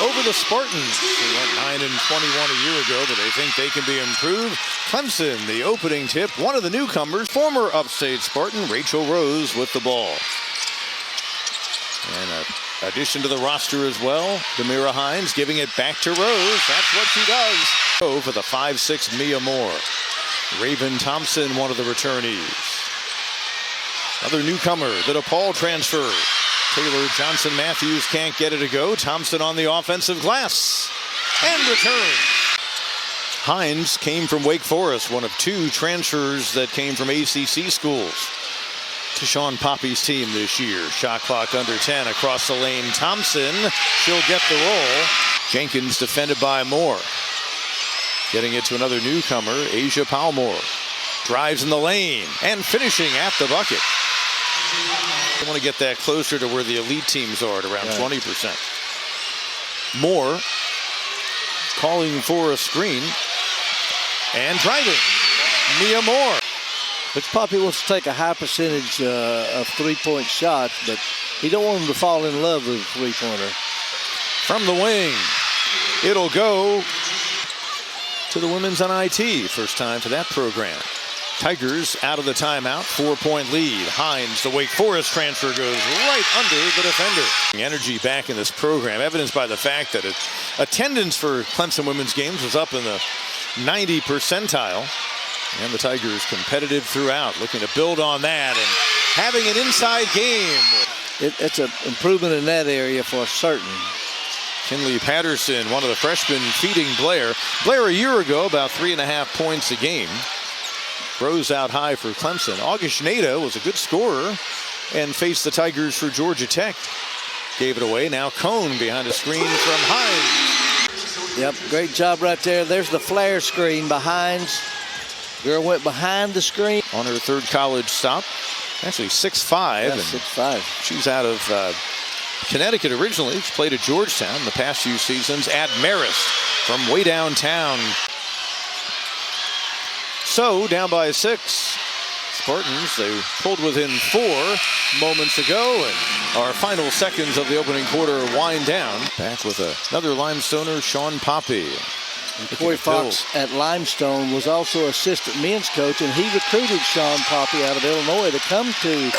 over the Spartans, who went 9-21 a year ago, but they think they can be improved. Clemson, the opening tip, one of the newcomers, former Upstate Spartan, Rachel Rose with the ball. And an addition to the roster as well, Demira Hines giving it back to Rose. That's what she does. For the 5'6" Mia Moore. Raven Thompson, one of the returnees. Another newcomer, the DePaul transfer. Taylor Johnson Matthews can't get it to go. Thompson on the offensive glass. And return. Hines came from Wake Forest, one of two transfers that came from ACC schools to Sean Poppy's team this year. Shot clock under 10 across the lane. Thompson, she'll get the roll. Jenkins defended by Moore. Getting it to another newcomer, Asia Palmore. Drives in the lane and finishing at the bucket. I want to get that closer to where the elite teams are at around 20%. Moore calling for a screen and driving. Mia Moore. Coach Poppy wants to take a high percentage of three-point shots, but he don't want them to fall in love with a three-pointer. From the wing, it'll go to the women's NIT. First time for that program. Tigers out of the timeout, 4-point lead. Hines, the Wake Forest transfer, goes right under the defender. Energy back in this program, evidenced by the fact that attendance for Clemson women's games was up in the 90 percentile. And the Tigers competitive throughout, looking to build on that and having an inside game. It's an improvement in that area for certain. Kinley Patterson, one of the freshmen, feeding Blair. Blair a year ago, about 3.5 points a game. Rose out high for Clemson. Augustinaite was a good scorer and faced the Tigers for Georgia Tech. Gave it away. Now Cone behind a screen from Hines. Yep, great job right there. There's the flare screen behind. Girl went behind the screen. On her third college stop. Actually 6'5". Yeah, 6'5". She's out of Connecticut originally. She's played at Georgetown the past few seasons at Marist from way downtown. So down by 6. Spartans, they pulled within 4 moments ago, and our final seconds of the opening quarter wind down. Back with another Limestoner, Sean Poppy. Corey Fox at Limestone was also assistant men's coach, and he recruited Sean Poppy out of Illinois to come to.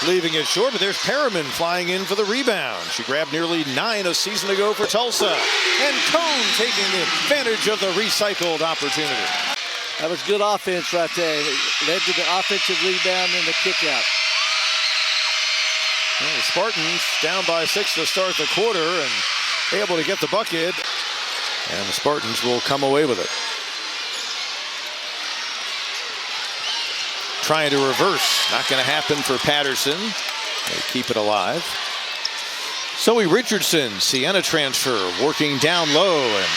Leaving it short, but there's Perriman flying in for the rebound. She grabbed nearly 9 a season ago for Tulsa. And Cone taking advantage of the recycled opportunity. That was good offense right there. It led to the offensive rebound and the kickout. Well, the Spartans down by 6 to start the quarter and able to get the bucket. And the Spartans will come away with it. Trying to reverse. Not going to happen for Patterson. They keep it alive. Zoe Richardson, Siena transfer, working down low. And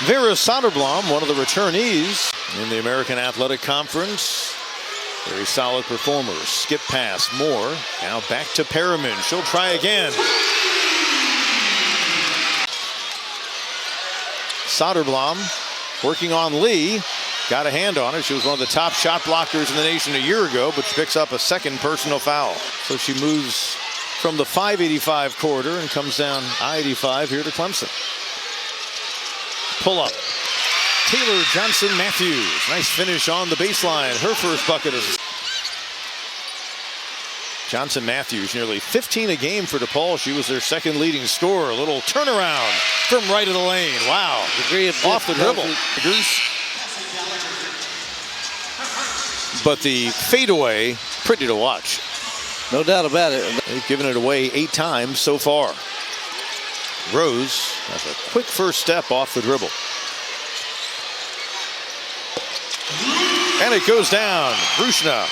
Vera Soderblom, one of the returnees in the American Athletic Conference. Very solid performer. Skip pass, Moore. Now back to Perriman. She'll try again. Soderblom working on Lee. Got a hand on her. She was one of the top shot blockers in the nation a year ago, but she picks up a second personal foul. So she moves from the 585 corridor and comes down I-85 here to Clemson. Pull up. Taylor Johnson Matthews. Nice finish on the baseline. Her first bucket is Johnson Matthews, nearly 15 a game for DePaul. She was their second leading scorer. A little turnaround from right of the lane. Wow. Degree of off the dribble. But the fadeaway, pretty to watch. No doubt about it. They've given it away 8 times so far. Rose has a quick first step off the dribble. And it goes down. Rusne,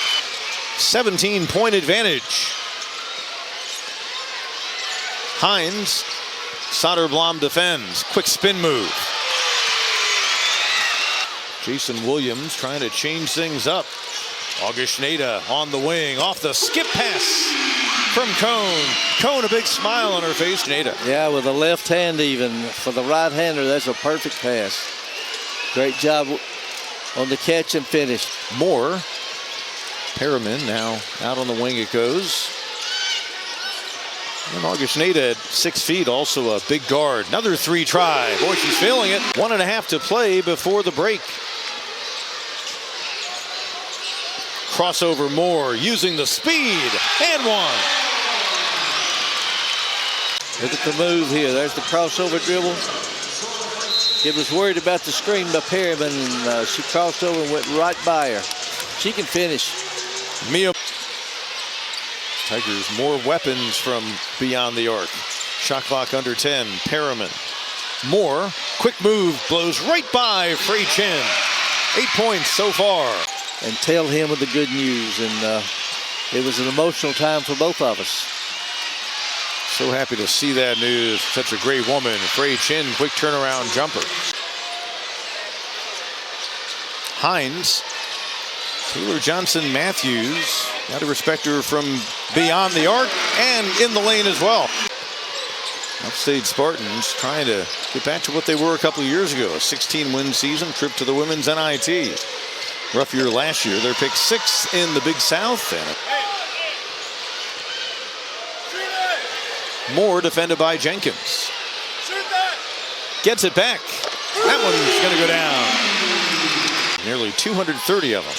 17-point advantage. Hines, Soderblom defends. Quick spin move. Jason Williams trying to change things up. Augustinaite on the wing, off the skip pass from Cone. Cone, a big smile on her face. Yeah, with the left hand even. For the right-hander, that's a perfect pass. Great job on the catch and finish. Moore. Perriman now out on the wing it goes. And Augustinaite at 6 feet, also a big guard. Another 3 try. Boy, she's feeling it. 1.5 to play before the break. Crossover Moore using the speed. And one. Look at the move here. There's the crossover dribble. It was worried about the screen by Perryman, and she crossed over and went right by her. She can finish. Mia. Tigers more weapons from beyond the arc. Shot clock under 10. Perryman. Moore. Quick move. Blows right by Frey Chin. 8 points so far. And tell him of the good news. And it was an emotional time for both of us. So happy to see that news. Such a great woman. Frey Chin, quick turnaround jumper. Hines. Taylor Johnson Matthews. Got to respect her from beyond the arc and in the lane as well. Upstate Spartans trying to get back to what they were a couple of years ago. A 16-win season, trip to the women's NIT. Rough year last year. They're picked 6th in the Big South. And Moore defended by Jenkins. Gets it back. That one's going to go down. Nearly 230 of them.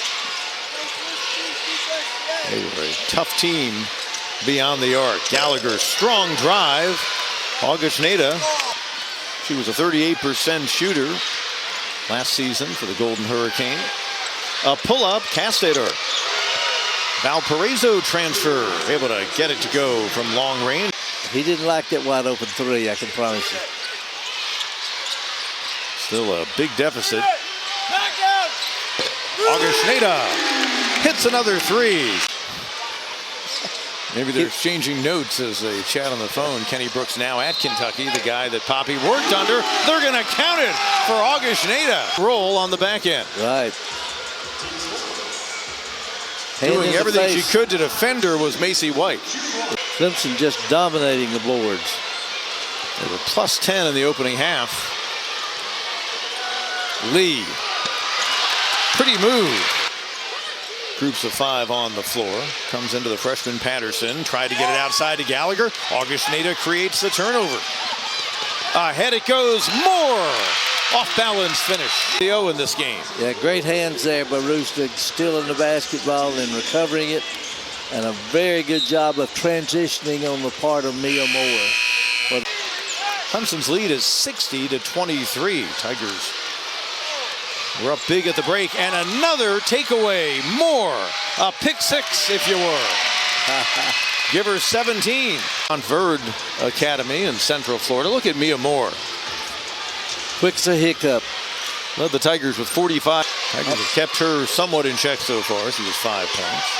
They were a tough team beyond the arc. Gallagher, strong drive. Augustinaite, she was a 38% shooter last season for the Golden Hurricane. A pull-up, Castator. Valparaiso transfer, able to get it to go from long range. He didn't like that wide open 3, I can promise you. Still a big deficit. Augustinaite hits another 3. Maybe they're exchanging notes as they chat on the phone. Kenny Brooks now at Kentucky, the guy that Poppy worked under. They're going to count it for Augustinaite. Roll on the back end. Right. Doing everything she could to defend her was Macy White. Clemson just dominating the boards. They were plus 10 in the opening half. Lee. Pretty move. Groups of 5 on the floor. Comes into the freshman Patterson. Tried to get it outside to Gallagher. Augustinaite creates the turnover. Ahead it goes. Moore. Off balance finish. The O in this game. Yeah, great hands there by Rusne, stealing the basketball and recovering it. And a very good job of transitioning on the part of Mia Moore. But Clemson's lead is 60-23. Tigers were up big at the break, and another takeaway. Moore, a pick 6, if you were. Give her 17. On Verd Academy in Central Florida. Look at Mia Moore. Quick as a hiccup. Led the Tigers with 45. Tigers have kept her somewhat in check so far. She was 5 points.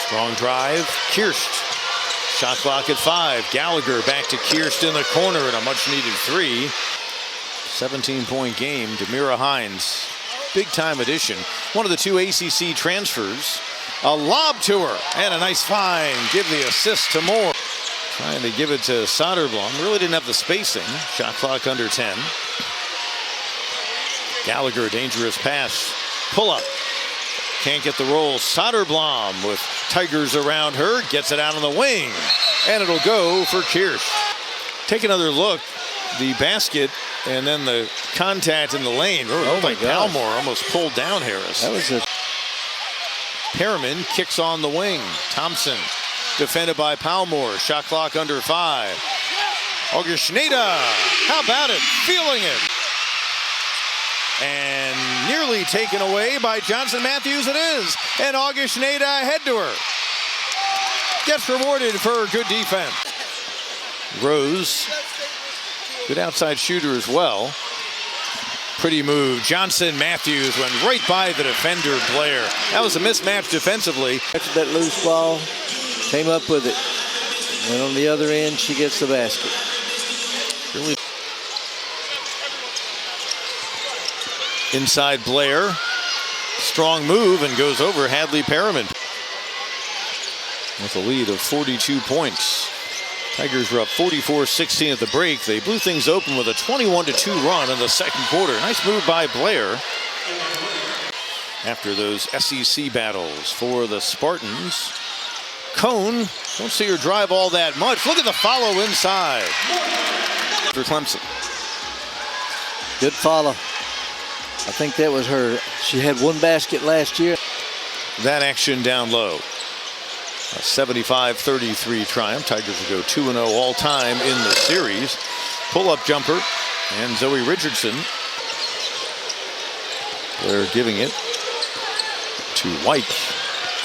Strong drive. Kirst. Shot clock at 5. Gallagher back to Kirst in the corner, and a much-needed 3. 17-point game. Demira Hines, big-time addition. One of the 2 ACC transfers. A lob to her, and a nice find. Give the assist to Moore. Trying to give it to Soderblom. Really didn't have the spacing. Shot clock under 10. Gallagher, dangerous pass. Pull up. Can't get the roll. Soderblom with Tigers around her. Gets it out on the wing. And it'll go for Kirst. Take another look. The basket and then the contact in the lane. Oh my God. Palmore almost pulled down Harris. That was a... Perriman kicks on the wing. Thompson defended by Palmore. Shot clock under 5. Augustinaite, how about it? Feeling it. And nearly taken away by Johnson Matthews it is. And Augustinaite ahead to her. Gets rewarded for her good defense. Rose, good outside shooter as well. Pretty move. Johnson Matthews went right by the defender Blair. That was a mismatch defensively. That's that loose ball. Came up with it. And on the other end, she gets the basket. Really. Inside Blair. Strong move and goes over Hadley Perriman. With a lead of 42 points. Tigers were up 44-16 at the break. They blew things open with a 21-2 run in the second quarter. Nice move by Blair. After those SEC battles for the Spartans. Cone, don't see her drive all that much. Look at the follow inside for Clemson. Good follow. I think that was her. She had one basket last year. That action down low. A 75-33 triumph. Tigers will go 2-0 all time in the series. Pull-up jumper. And Zoe Richardson. They're giving it to White.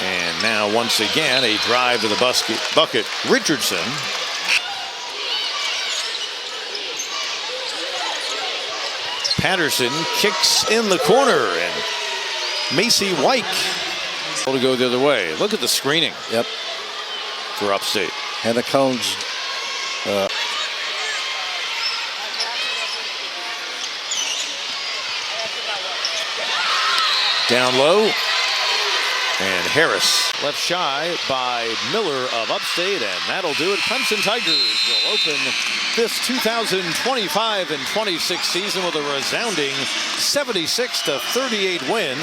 And now once again a drive to the bucket. Richardson. Patterson kicks in the corner, and Macy White to go the other way. Look at the screening. Yep. For Upstate. Hannah Cones. Down low. And Harris left shy by Miller of Upstate, and that'll do it. Clemson Tigers will open this 2025 and 26 season with a resounding 76-38 win